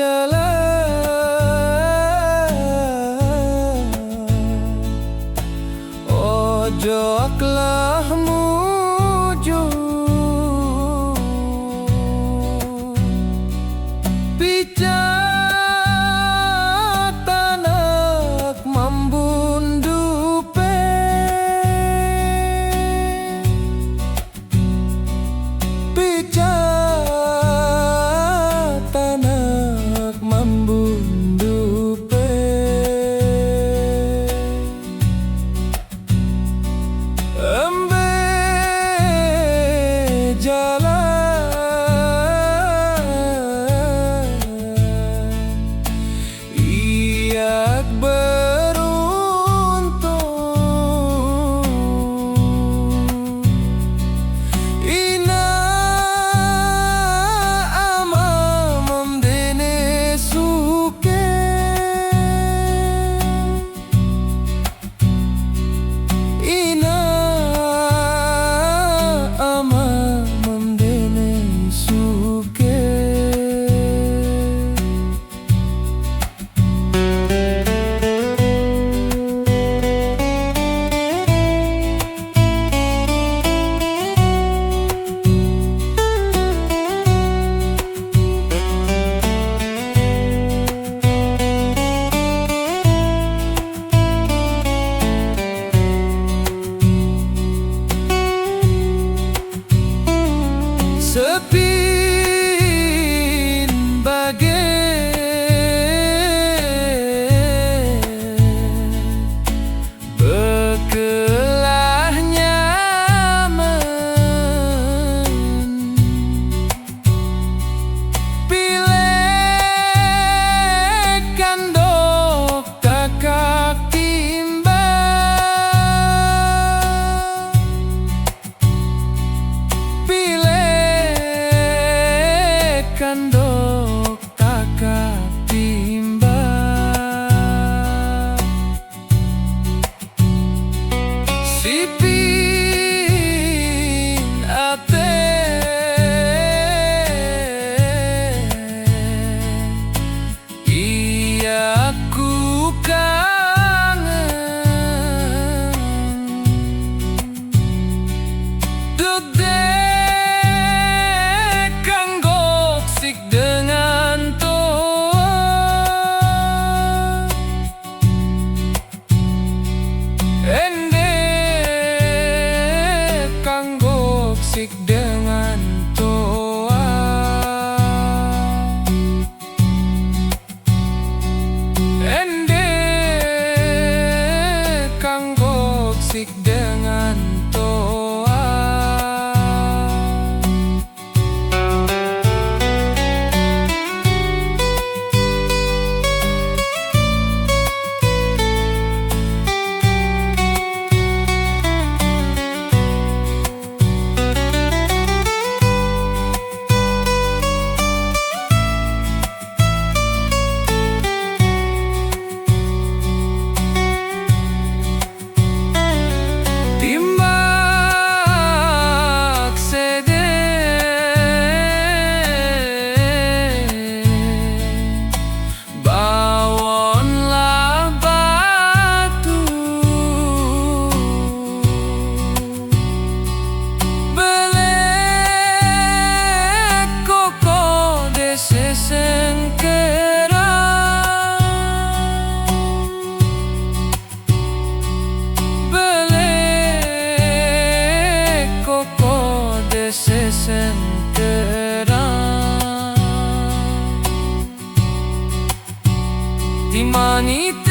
jalan, ojo aklah muju picat anak membundupe picat anak membundupe embe jalan iyak beruntung ina ama memdene suke ina ama memdene suke sepin bagai bekelah nyaman pilih kandok kakak timbang pilih kandok kakak timbang sipin ate iya ku kangen dedek kanggo sik dengan toa ende kanggo sik dengan toa ende kanggo sik dengan toa timbak sede bawonlah batu belek koko dese sengkera belek koko dese sengkera timanite